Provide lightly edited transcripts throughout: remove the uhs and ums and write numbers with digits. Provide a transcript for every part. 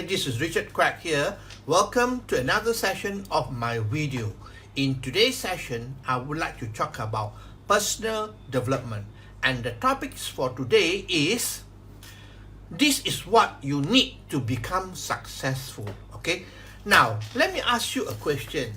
this is Quek here. Welcome to another session of my video. In today's session, I would like to talk about personal development. And the topics for today is, this is what you need to become successful. Okay? Now, let me ask you a question.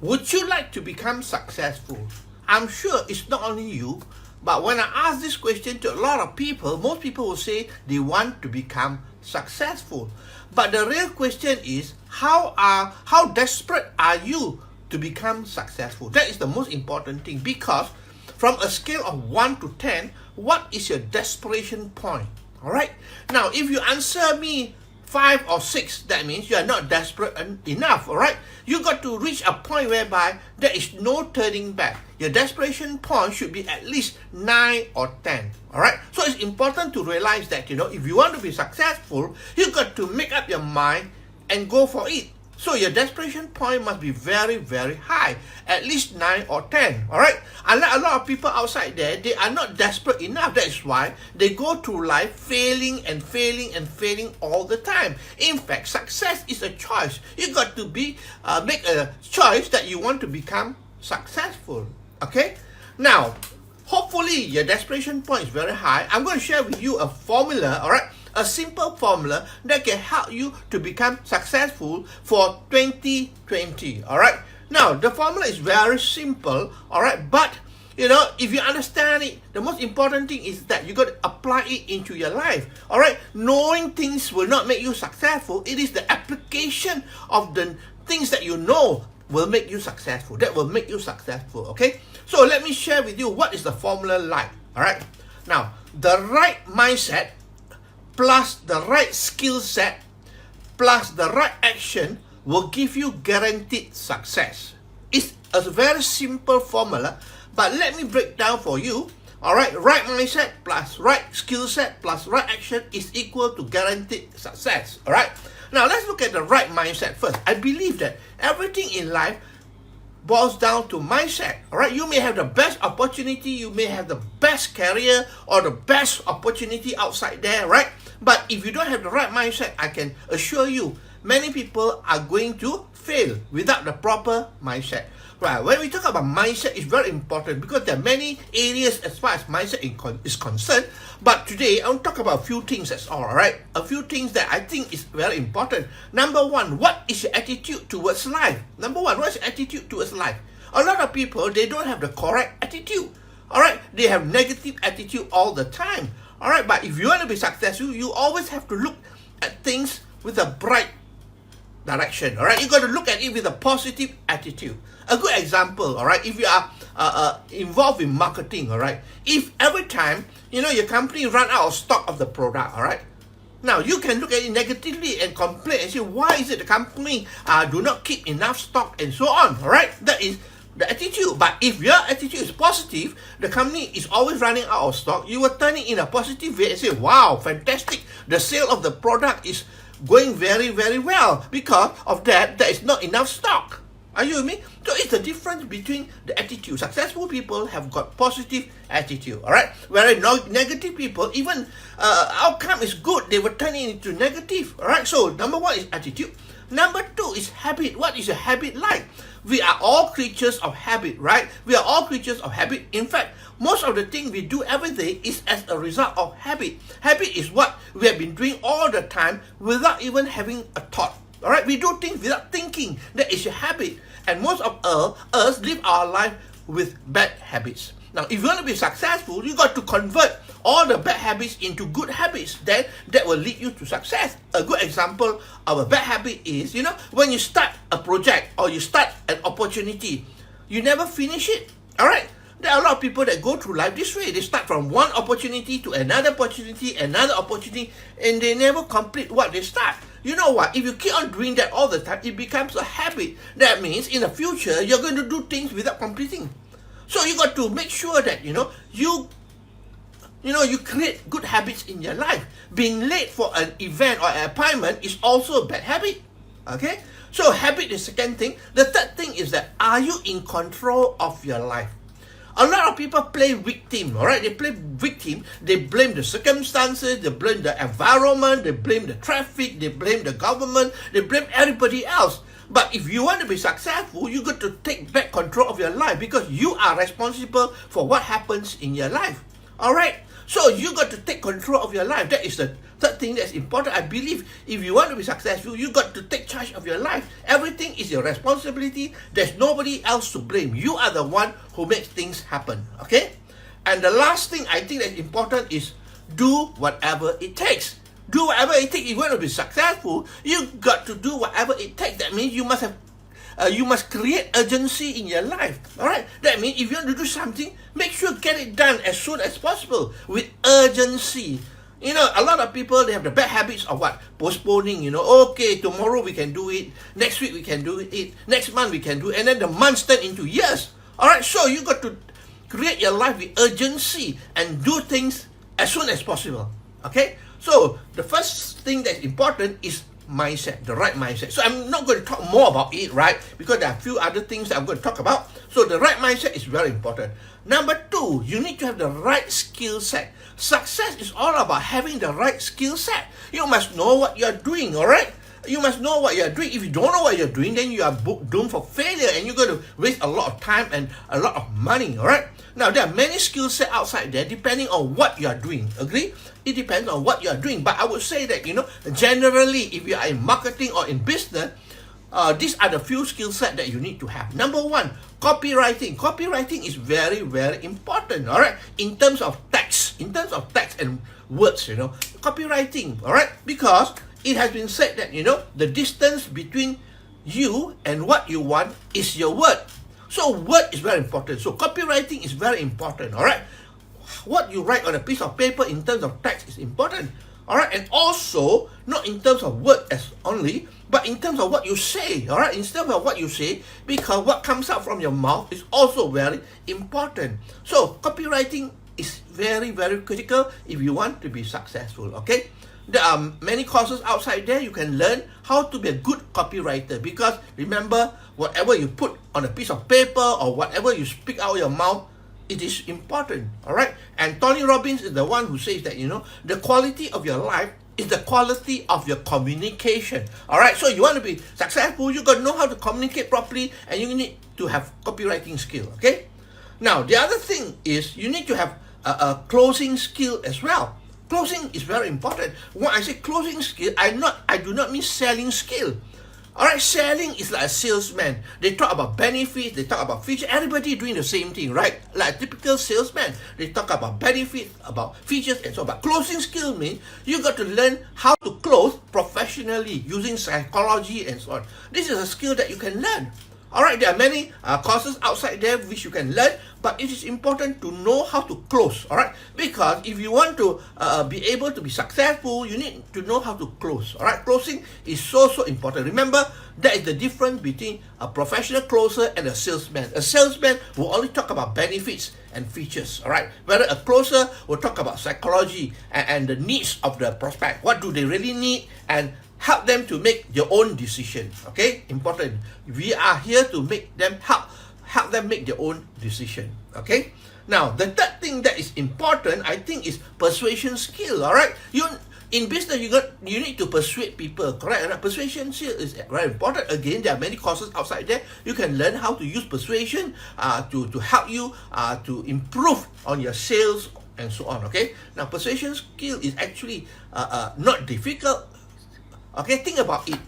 Would you like to become successful? I'm sure it's not only you, but when I ask this question to a lot of people, most people will say they want to become successful. But the real question is, how desperate are you to become successful? That is the most important thing, because from a scale of 1 to 10, what is your desperation point? All right. Now, if you answer me 5 or 6, that means you are not desperate enough. All right. You got to reach a point whereby there is no turning back. Your desperation point should be at least 9 or 10. All right. So it's important to realize that, if you want to be successful, you got to make up your mind and go for it. So your desperation point must be very, very high, at least 9 or 10, all right? Unlike a lot of people outside there, they are not desperate enough. That is why they go through life failing and failing and failing all the time. In fact, success is a choice. You got to make a choice that you want to become successful, okay? Now, hopefully your desperation point is very high. I'm going to share with you a formula, all right? A simple formula that can help you to become successful for 2020, all right? Now, the formula is very simple, all right? But, if you understand it, the most important thing is that you got to apply it into your life, all right? Knowing things will not make you successful. It is the application of the things that you know will make you successful. That will make you successful, okay? So, let me share with you what is the formula like, all right? Now, the right mindset plus the right skill set plus the right action will give you guaranteed success. It's a very simple formula, but let me break down for you. All right, right mindset plus right skill set plus right action is equal to guaranteed success. All right, now let's look at the right mindset first. I believe that everything in life boils down to mindset. All right, you may have the best opportunity, you may have the best career or the best opportunity outside there, right? But if you don't have the right mindset, I can assure you, many people are going to fail without the proper mindset. Right, when we talk about mindset, it's very important because there are many areas as far as mindset is concerned. But today, I want to talk about a few things, that's all right? A few things that I think is very important. Number one, what is your attitude towards life? Number one, what is your attitude towards life? A lot of people, they don't have the correct attitude. All right, they have negative attitude all the time. All right, but if you want to be successful, you always have to look at things with a bright direction. All right, you got to look at it with a positive attitude. A good example, all right, if you are involved in marketing, all right, if every time your company run out of stock of the product, all right, now you can look at it negatively and complain and say, why is it the company do not keep enough stock and so on, all right? That is the attitude. But if your attitude is positive, the company is always running out of stock, you will turn it in a positive way and say, wow, fantastic, the sale of the product is going very, very well. Because of that, there is not enough stock. Are you with me? So it's the difference between the attitude. Successful people have got positive attitude, all right? Whereas negative people, even outcome is good, they will turn it into negative, all right? So number one is attitude. Number two is habit. What is a habit like? We are all creatures of habit, right? We are all creatures of habit. In fact, most of the things we do every day is as a result of habit. Habit is what we have been doing all the time without even having a thought. All right, we do things without thinking. That is a habit. And most of us live our life with bad habits. Now, if you want to be successful, you got to convert all the bad habits into good habits. Then that will lead you to success. A good example of a bad habit is, when you start a project or you start an opportunity, you never finish it. All right. There are a lot of people that go through life this way. They start from one opportunity to another opportunity, and they never complete what they start. You know what? If you keep on doing that all the time, it becomes a habit. That means in the future, you're going to do things without completing. So you got to make sure that, you create good habits in your life. Being late for an event or an appointment is also a bad habit. Okay? So habit is the second thing. The third thing is that, are you in control of your life? A lot of people play victim, all right? They play victim. They blame the circumstances, they blame the environment, they blame the traffic, they blame the government, they blame everybody else. But if you want to be successful, you got to take back control of your life because you are responsible for what happens in your life. All right? So you got to take control of your life. That is the third thing that's important. I believe if you want to be successful, you got to take charge of your life. Everything is your responsibility. There's nobody else to blame. You are the one who makes things happen. Okay? And the last thing I think that's important is do whatever it takes. Do whatever it takes. If you want to be successful, you got to do whatever it takes. That means you must have you must create urgency in your life. All right. That means if you want to do something, make sure get it done as soon as possible with urgency. You know, a lot of people, they have the bad habits of what? Postponing, you know. Okay, tomorrow we can do it. Next week we can do it. Next month we can do it. And then the months turn into years. All right. So you got to create your life with urgency and do things as soon as possible. Okay. So the first thing that's important is mindset, the right mindset. So I'm not going to talk more about it, right? Because there are a few other things that I'm going to talk about. So the right mindset is very important. Number two, you need to have the right skill set. Success is all about having the right skill set. You must know what you're doing, all right? You must know what you're doing. If you don't know what you're doing, then you are doomed for failure and you're going to waste a lot of time and a lot of money, all right? Now, there are many skill sets outside there depending on what you are doing. Agree? It depends on what you are doing. But I would say that, you know, generally, if you are in marketing or in business, these are the few skill sets that you need to have. Number one, copywriting. Copywriting is very, very important, all right? In terms of text and words, you know, copywriting, all right? Because it has been said that, you know, the distance between you and what you want is your word. So word is very important. So copywriting is very important, all right? What you write on a piece of paper in terms of text is important, all right? And also, not in terms of word as only, but in terms of what you say, all right? In terms of what you say, because what comes out from your mouth is also very important. So copywriting is very, very critical if you want to be successful, okay? There are many courses outside there. You can learn how to be a good copywriter because remember, whatever you put on a piece of paper or whatever you speak out of your mouth, it is important, all right? And Tony Robbins is the one who says that, you know, the quality of your life is the quality of your communication, all right? So you want to be successful, you got to know how to communicate properly and you need to have copywriting skill, okay? Now, the other thing is you need to have a closing skill as well. Closing is very important. When I say closing skill, I do not mean selling skill. All right, selling is like a salesman. They talk about benefits, they talk about features. Everybody doing the same thing, right? Like a typical salesman, they talk about benefits, about features, and so on. But closing skill means you got to learn how to close professionally using psychology and so on. This is a skill that you can learn. All right, there are many courses outside there which you can learn, but it is important to know how to close, all right? Because if you want to be able to be successful, you need to know how to close, all right? Closing is so important. Remember, that is the difference between a professional closer and a salesman. A salesman will only talk about benefits and features, all right? Whereas a closer will talk about psychology and the needs of the prospect. What do they really need and help them to make their own decision, okay? Important. We are here to make them help them make their own decision, okay? Now, the third thing that is important, I think, is persuasion skill, all right? In business, you need to persuade people, correct? And persuasion skill is very important. Again, there are many courses outside there. You can learn how to use persuasion to help you to improve on your sales and so on, okay? Now, persuasion skill is actually not difficult. Okay, think about it.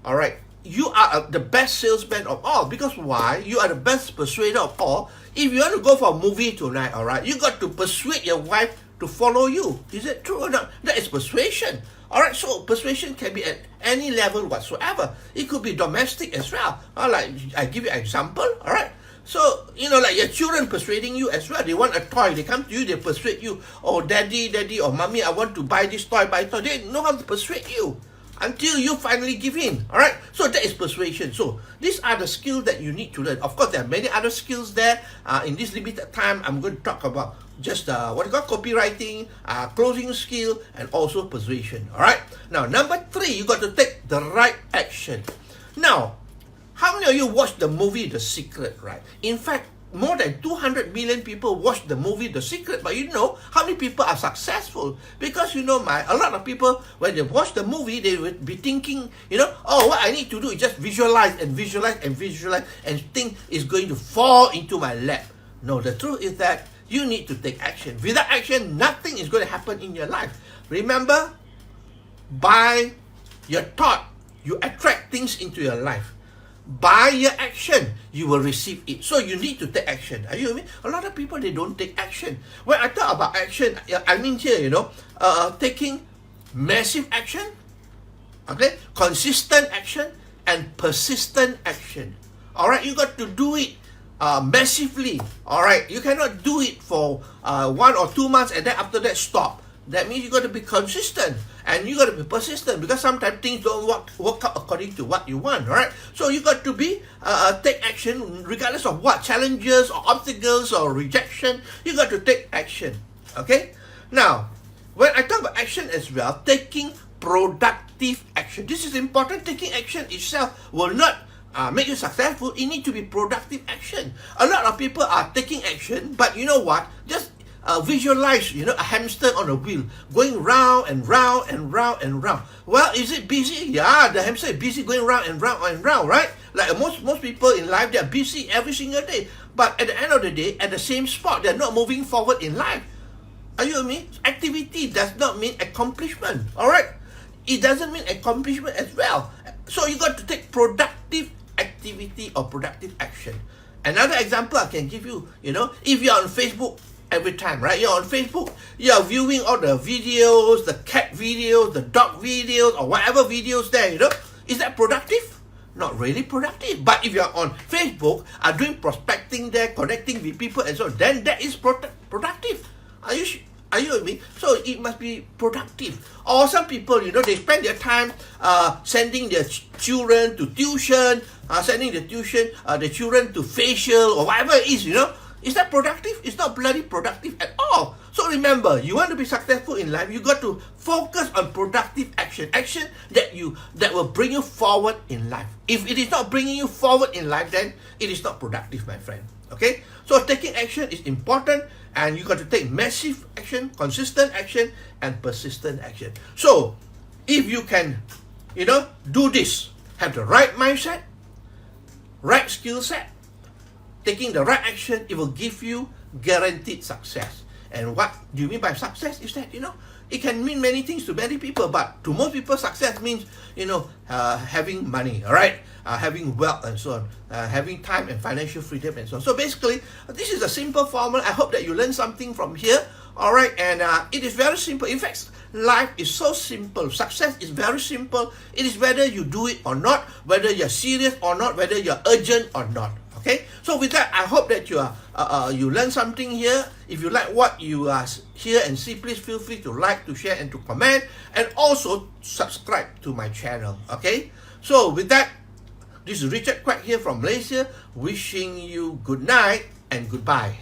All right, you are the best salesman of all because why? You are the best persuader of all. If you want to go for a movie tonight, all right, you got to persuade your wife to follow you. Is it true or not? That is persuasion. All right, so persuasion can be at any level whatsoever. It could be domestic as well. Like I give you an example. All right. So, you know, like your children persuading you as well. They want a toy. They come to you, they persuade you. Oh, daddy, or mommy, I want to buy this toy, They know how to persuade you until you finally give in, all right? So that is persuasion. So these are the skills that you need to learn. Of course, there are many other skills there. In this limited time, I'm going to talk about just copywriting, closing skill, and also persuasion, all right? Now, number 3, you got to take the right action. Now, how many of you watched the movie The Secret, right? In fact, more than 200 million people watch the movie The Secret, but you know how many people are successful? Because you know, a lot of people, when they watch the movie, they would be thinking, you know, oh, what I need to do is just visualize and visualize and visualize and think it's going to fall into my lap. No, the truth is that you need to take action. Without action, nothing is going to happen in your life. Remember, by your thought, you attract things into your life. By your action, you will receive it. So you need to take action. Are you with me? A lot of people, they don't take action. When I talk about action, I mean here, you know, taking massive action, okay, consistent action, and persistent action. All right, you got to do it massively. All right, you cannot do it for 1 or 2 months and then after that stop. That means you got to be consistent and you got to be persistent, because sometimes things don't work out according to what you want. All right, so you got to be take action regardless of what challenges or obstacles or rejection. You got to take action. Okay. Now, when I talk about action as well, taking productive action. This is important. Taking action itself will not make you successful. It needs to be productive action. A lot of people are taking action, but you know what? Just visualize, you know, a hamster on a wheel going round and round and round and round. Well, is it busy? Yeah, the hamster is busy going round and round and round, right? Like most people in life, they are busy every single day. But at the end of the day, at the same spot, they're not moving forward in life. Are you with me? Activity does not mean accomplishment. All right? It doesn't mean accomplishment as well. So you got to take productive activity or productive action. Another example I can give you, you know, if you're on Facebook every time, right? You're on Facebook, you're viewing all the videos, the cat videos, the dog videos, or whatever videos there, you know, is that productive? Not really productive. But if you're on Facebook, doing prospecting there, connecting with people and so on, then that is productive. Are you with me? So it must be productive. Or some people, you know, they spend their time sending their children to tuition, sending the children to facial or whatever it is, you know. Is that productive? It's not bloody productive at all. So remember, you want to be successful in life, you got to focus on productive action. Action that will bring you forward in life. If it is not bringing you forward in life, then it is not productive, my friend. Okay? So taking action is important, and you got to take massive action, consistent action, and persistent action. So if you can, you know, do this, have the right mindset, right skill set, taking the right action, it will give you guaranteed success. And what do you mean by success is that, you know, it can mean many things to many people, but to most people, success means, you know, having money, all right, having wealth and so on, having time and financial freedom and so on. So basically, this is a simple formula. I hope that you learn something from here, all right, and it is very simple. In fact, life is so simple. Success is very simple. It is whether you do it or not, whether you're serious or not, whether you're urgent or not. Okay, so with that, I hope that you learn something here. If you like what you hear and see, please feel free to like, to share, and to comment, and also subscribe to my channel. Okay, so with that, this is Richard Quek here from Malaysia, wishing you good night and goodbye.